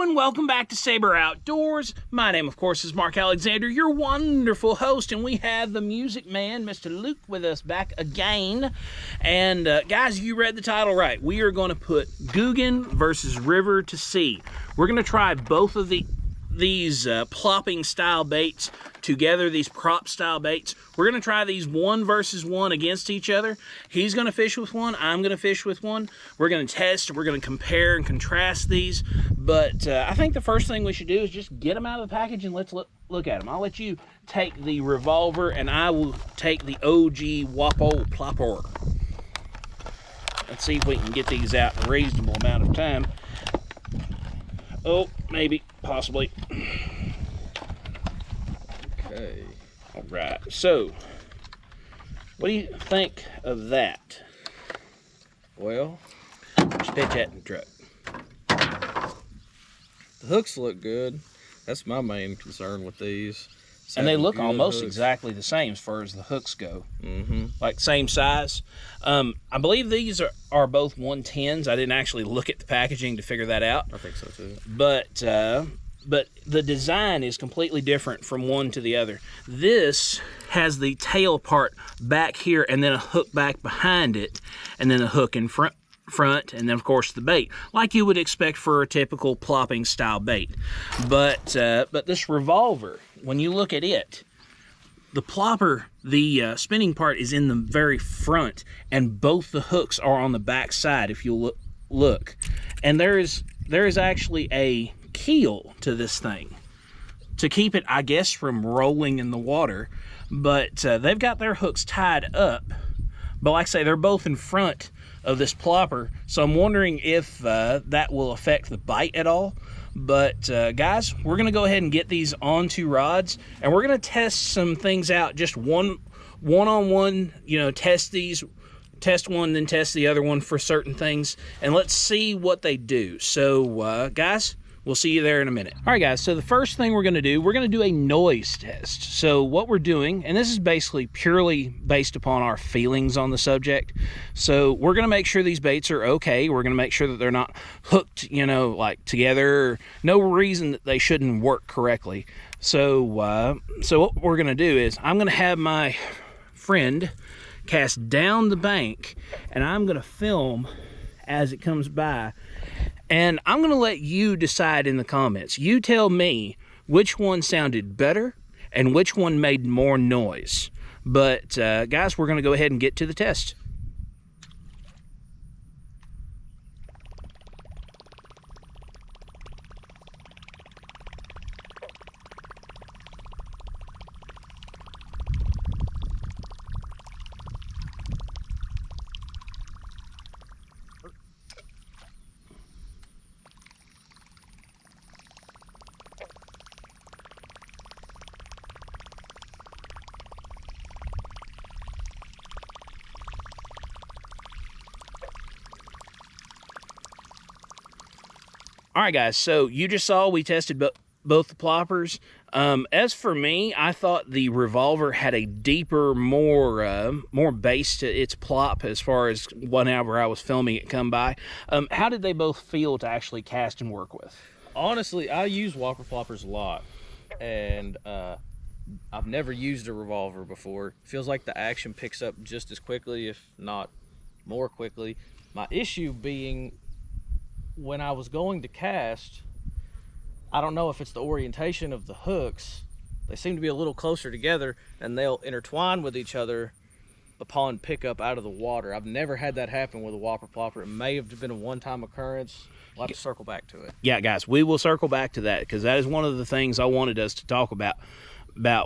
Hello and welcome back to Saber Outdoors. My name, of course, is Mark Alexander, your wonderful host, and we have the music man, Mr. Luke, with us back again. And guys, you read the title right. We are going to put Googan versus River to Sea. We're going to try both of these plopping style baits together, these prop style baits. We're going to try these 1 versus 1 against each other. He's going to fish with one, I'm going to fish with one. We're going to test, we're going to compare and contrast these. But I think the first thing we should do is just get them out of the package and let's look at them. I'll let you take the Revolver and I will take the OG Whopper Plopper. Let's see if we can get these out in a reasonable amount of time. Oh, maybe, possibly. Okay. All right, so what do you think of that? Well, Just pitch that in the truck. the hooks look good. That's my main concern with these. And they look Good almost hooks. exactly the same as far as the hooks go. Mm-hmm. Like same size. I believe these are both 110s. I didn't actually look at the packaging to figure that out. I think so too. But the design is completely different from one to the other. This has the tail part back here and then a hook back behind it and then a hook in front, and then of course the bait, like you would expect for a typical plopping style bait. But this Revolver, when you look at it, the plopper, the spinning part is in the very front, and both the hooks are on the back side. If you look, and there is actually a keel to this thing to keep it, I guess, from rolling in the water. But they've got their hooks tied up. But like I say, they're both in front of this plopper, so I'm wondering if that will affect the bite at all. But guys, we're gonna go ahead and get these onto rods, and we're gonna test some things out, just one-on-one, you know, test these, test one, then test the other one for certain things, and let's see what they do. So guys, we'll see you there in a minute. All right, guys, so the first thing we're gonna do a noise test. So what we're doing, and this is basically purely based upon our feelings on the subject. So we're gonna make sure these baits are okay. We're gonna make sure that they're not hooked, you know, like together. No reason that they shouldn't work correctly. So, what we're gonna do is I'm gonna have my friend cast down the bank, and I'm gonna film as it comes by. And I'm gonna let you decide in the comments. You tell me which one sounded better and which one made more noise. But guys, we're gonna go ahead and get to the test. All right, guys, so you just saw we tested both the ploppers. As for me, I thought the Revolver had a deeper, more bass to its plop as far as whenever I was filming it come by. How did they both feel to actually cast and work with? Honestly, I use Whopper Ploppers a lot, and I've never used a Revolver before. Feels like the action picks up just as quickly, if not more quickly. My issue being, when I was going to cast, I don't know if it's the orientation of the hooks. They seem to be a little closer together, and they'll intertwine with each other upon pickup out of the water. I've never had that happen with a Whopper Plopper. It may have been a one-time occurrence. We'll have to circle back to it. Yeah, guys, we will circle back to that, because that is one of the things I wanted us to talk about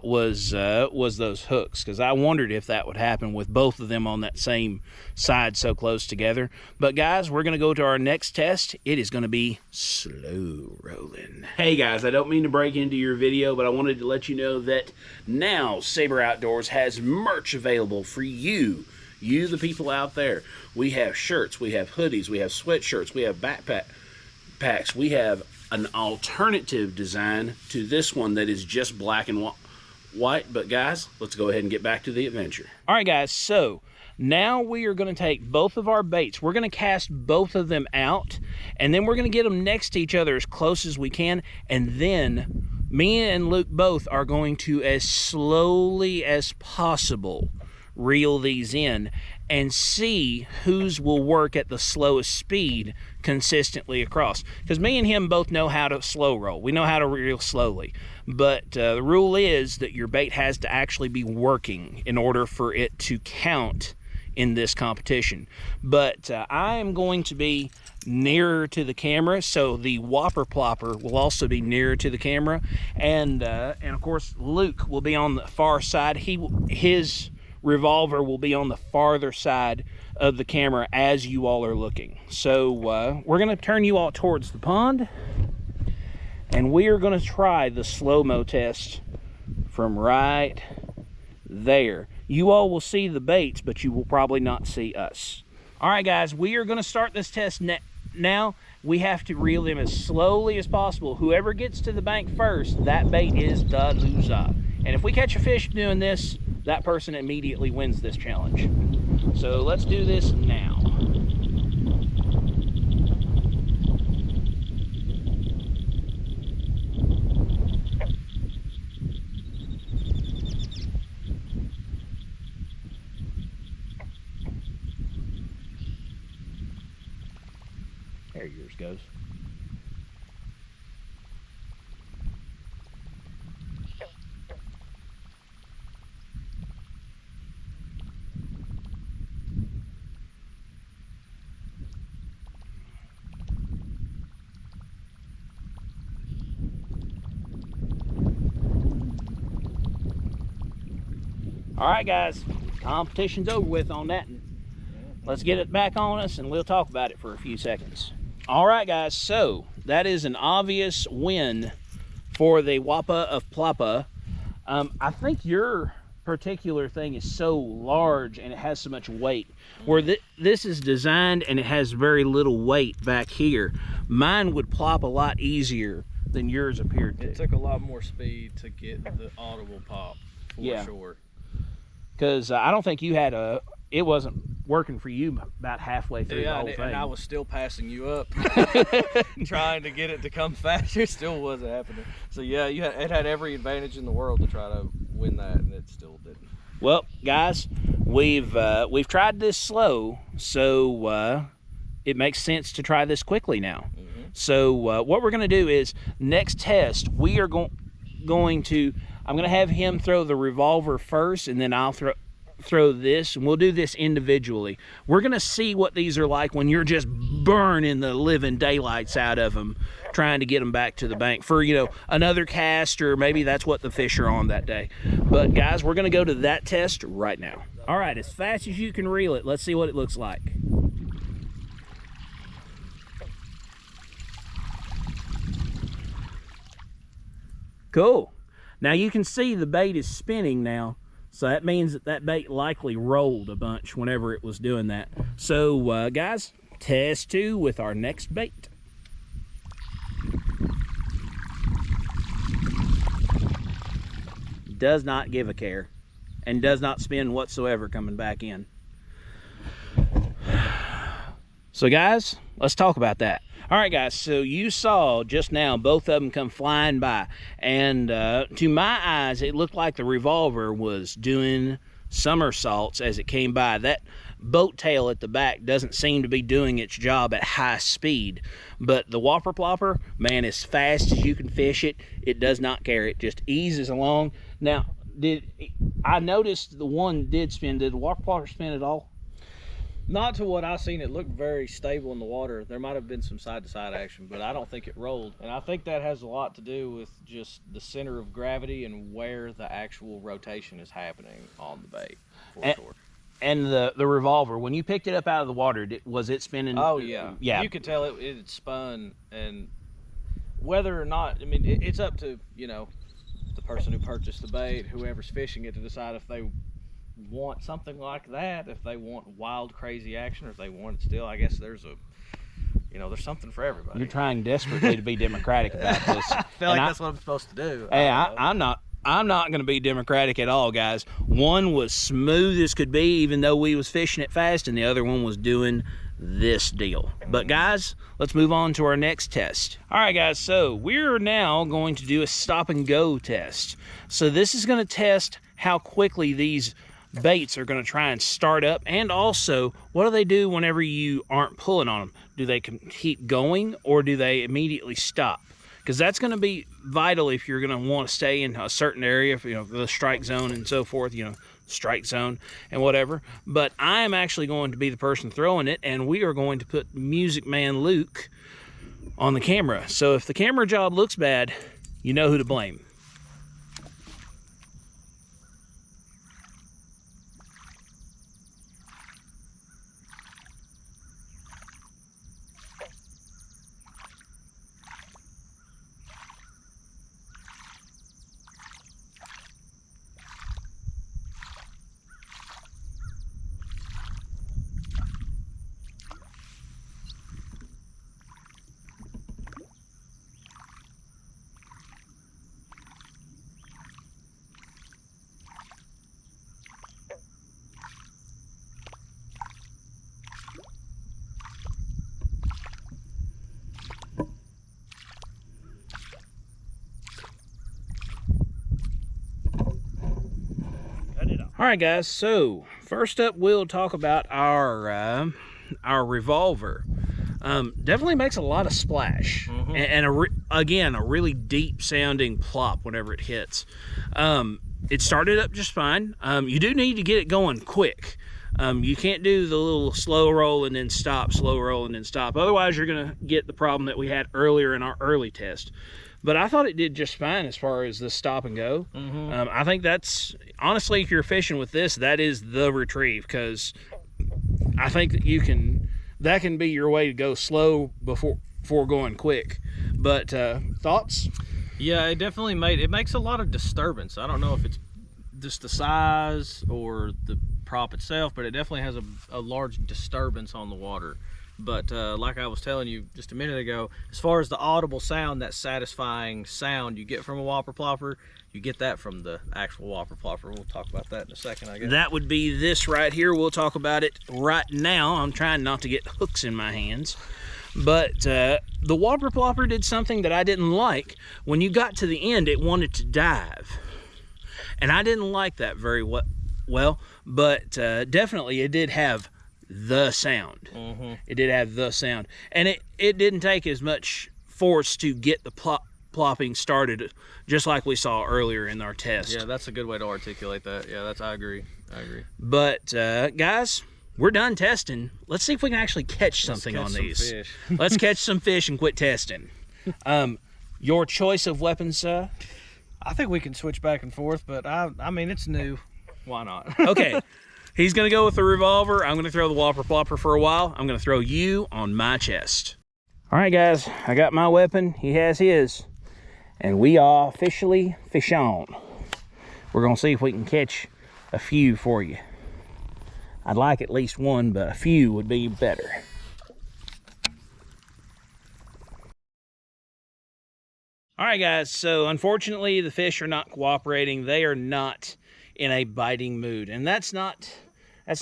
was those hooks, because I wondered if that would happen with both of them on that same side so close together. But guys, we're going to go to our next test. It is going to be slow rolling. Hey guys, I don't mean to break into your video, but I wanted to let you know that now Saber Outdoors has merch available for you the people out there. We have shirts, we have hoodies, we have sweatshirts, we have backpacks, we have an alternative design to this one that is just black and white. But guys, let's go ahead and get back to the adventure. All right, guys, so Now we are going to take both of our baits. We're going to cast both of them out, and then we're going to get them next to each other as close as we can, and then me and Luke both are going to, as slowly as possible, reel these in and see whose will work at the slowest speed consistently across. Because me and him both know how to slow roll. We know how to reel slowly. But the rule is that your bait has to actually be working in order for it to count in this competition. But I am going to be nearer to the camera, so the Whopper Plopper will also be nearer to the camera, and of course Luke will be on the far side. His revolver will be on the farther side of the camera as you all are looking. So we're going to turn you all towards the pond, and we are going to try the slow-mo test from right there. You all will see the baits, but you will probably not see us. All right, guys, we are going to start this test now. We have to reel them as slowly as possible. Whoever gets to the bank first, that bait is the loser. And if we catch a fish doing this, that person immediately wins this challenge. So let's do this now. There yours goes. All right, guys, competition's over with on that. Let's get it back on us and we'll talk about it for a few seconds. All right, guys, so that is an obvious win for the Whopper Plopper. I think your particular thing is so large and it has so much weight, where this is designed and it has very little weight back here. Mine would plop a lot easier than yours appeared to. It took a lot more speed to get the audible pop, for sure. Because I don't think you had it wasn't working for you about halfway through the whole thing. And I was still passing you up, trying to get it to come faster. It still wasn't happening. So yeah, it had every advantage in the world to try to win that, and it still didn't. Well, guys, we've tried this slow, so it makes sense to try this quickly now. Mm-hmm. So what we're going to do is, next test, we are going to, I'm going to have him throw the revolver first, and then I'll throw this, and we'll do this individually. We're going to see what these are like when you're just burning the living daylights out of them, trying to get them back to the bank for, another cast, or maybe that's what the fish are on that day. But guys, we're going to go to that test right now. All right, as fast as you can reel it, let's see what it looks like. Cool. Now you can see the bait is spinning now, so that means that bait likely rolled a bunch whenever it was doing that. So guys, test 2 with our next bait. Does not give a care and does not spin whatsoever coming back in. So guys, let's talk about that. All right, guys, so you saw just now both of them come flying by, and to my eyes, it looked like the revolver was doing somersaults as it came by. That boat tail at the back doesn't seem to be doing its job at high speed, but the Whopper Plopper, man, as fast as you can fish it, it does not care. It just eases along. Now, I noticed the one did spin. Did the Whopper Plopper spin at all? Not to what I've seen. It looked very stable in the water. There might have been some side-to-side action, but I don't think it rolled. And I think that has a lot to do with just the center of gravity and where the actual rotation is happening on the bait, for sure. And the revolver, when you picked it up out of the water, was it spinning? Oh, yeah. Yeah. You could tell it spun, and whether or not, I mean, it's up to, the person who purchased the bait, whoever's fishing it, to decide if they want something like that, if they want wild, crazy action, or if they want it still. I guess there's there's something for everybody. You're trying desperately to be democratic about this. I feel like that's what I'm supposed to do. Hey, I'm not I'm not going to be democratic at all, guys. One was smooth as could be, even though we was fishing it fast, and the other one was doing this deal. But guys, let's move on to our next test. All right, guys, so we're now going to do a stop and go test. So this is going to test how quickly these baits are going to try and start up, and also what do they do whenever you aren't pulling on them? Do they keep going, or do they immediately stop? Because that's going to be vital if you're going to want to stay in a certain area, you know, the strike zone and so forth, you know, strike zone and whatever. But I am actually going to be the person throwing it, and we are going to put Music Man Luke on the camera. So if the camera job looks bad, you know who to blame. All right, guys, so first up we'll talk about our Revolver. Definitely makes a lot of splash, and again, a really deep sounding plop whenever it hits. It started up just fine. You do need to get it going quick. You can't do the little slow roll and then stop, slow roll and then stop. Otherwise, you're gonna get the problem that we had earlier in our early test. But I thought it did just fine as far as the stop and go. I think that's, honestly, if you're fishing with this, that is the retrieve, because I think that that can be your way to go slow before going quick. But thoughts? Yeah, it makes a lot of disturbance. I don't know if it's just the size or the prop itself, but it definitely has a large disturbance on the water. But like I was telling you just a minute ago, as far as the audible sound, that satisfying sound you get from a Whopper Plopper, you get that from the actual Whopper Plopper. We'll talk about that in a second, I guess. That would be this right here. We'll talk about it right now. I'm trying not to get hooks in my hands. But the Whopper Plopper did something that I didn't like. When you got to the end, it wanted to dive. And I didn't like that very well, but definitely it did have the sound. It did have the sound, and it didn't take as much force to get the plopping started, just like we saw earlier in our test. Yeah, that's a good way to articulate that. Yeah, I agree. But guys, we're done testing. Let's see if we can actually catch something on these. Let's catch some fish and quit testing. Your choice of weapons, sir? I think we can switch back and forth, but I mean, it's new. Why not? Okay. He's going to go with the Revolver. I'm going to throw the Whopper Plopper for a while. I'm going to throw you on my chest. All right, guys. I got my weapon. He has his. And we are officially fish on. We're going to see if we can catch a few for you. I'd like at least one, but a few would be better. All right, guys. So, unfortunately, the fish are not cooperating. They are not in a biting mood, and that's not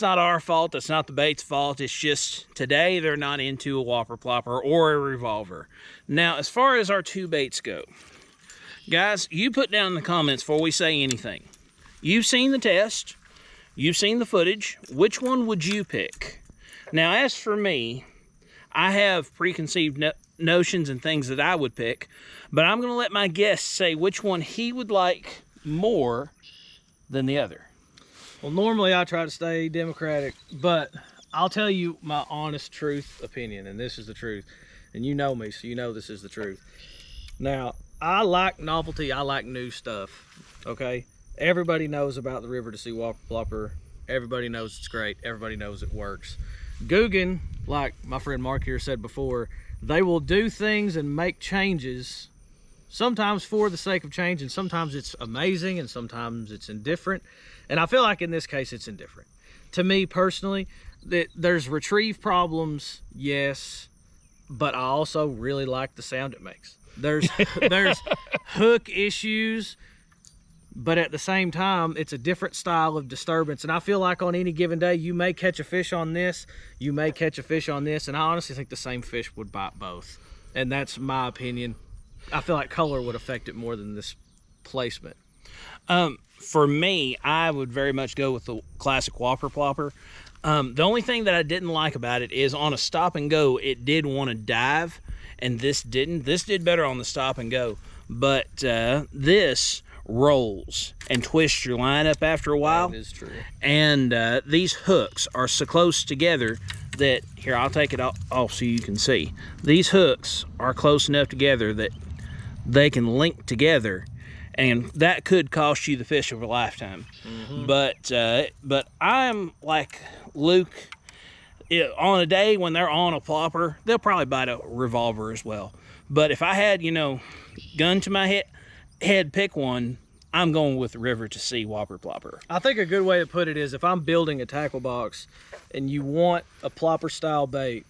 our fault. That's not the bait's fault. It's just today they're not into a Whopper Plopper or a Revolver. Now, as far as our two baits go, guys, you put down in the comments before we say anything. You've seen the test, you've seen the footage. Which one would you pick? Now, as for me, I have preconceived notions and things that I would pick, but I'm going to let my guest say which one he would like more than the other. Well, normally I try to stay democratic, but I'll tell you my honest truth opinion, and this is the truth. And you know me, so you know this is the truth. Now, I like novelty, I like new stuff, okay? Everybody knows about the River to Sea Whopper Plopper. Everybody knows it's great. Everybody knows it works. Googan, like my friend Mark here said before, they will do things and make changes, sometimes for the sake of change, and sometimes it's amazing and sometimes it's indifferent. And I feel like in this case it's indifferent. To me personally, there's retrieve problems, yes, but I also really like the sound it makes. There's hook issues, but at the same time, it's a different style of disturbance. And I feel like on any given day, you may catch a fish on this, you may catch a fish on this, and I honestly think the same fish would bite both. And that's my opinion. I feel like color would affect it more than this placement. For me, I would very much go with the classic Whopper Plopper. The only thing that I didn't like about it is on a stop and go, it did want to dive, and this didn't. This did better on the stop and go, but this rolls and twists your line up after a while. That is true. And these hooks are so close together that, here, I'll take it off so you can see. These hooks are close enough together that they can link together, and that could cost you the fish of a lifetime. But I'm like Luke, on a day when they're on a plopper, they'll probably bite a revolver as well. But if I had, gun to my head, pick one, I'm going with the river to sea Whopper Plopper. I think a good way to put it is, if I'm building a tackle box and you want a plopper style bait,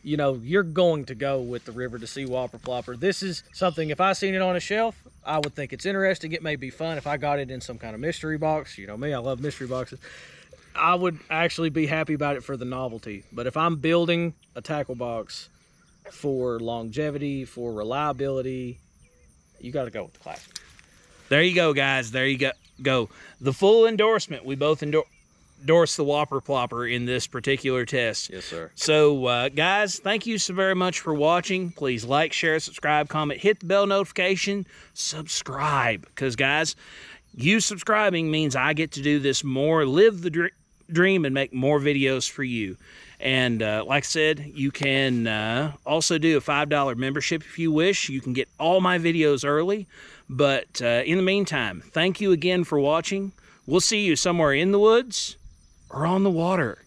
you're going to go with the river to sea Whopper Plopper. This is something, if I seen it on a shelf, I would think it's interesting. It may be fun. If I got it in some kind of mystery box, you know me, I love mystery boxes, I would actually be happy about it for the novelty. But if I'm building a tackle box for longevity, for reliability, you got to go with the classic. There you go, guys. There you go. The full endorsement. We both endorse the Whopper Plopper in this particular test. Yes, sir. So, guys, thank you so very much for watching. Please like, share, subscribe, comment, hit the bell notification, subscribe. Because, guys, you subscribing means I get to do this more, live the dream, and make more videos for you. And like I said, you can also do a $5 membership if you wish. You can get all my videos early. But in the meantime, thank you again for watching. We'll see you somewhere in the woods or on the water.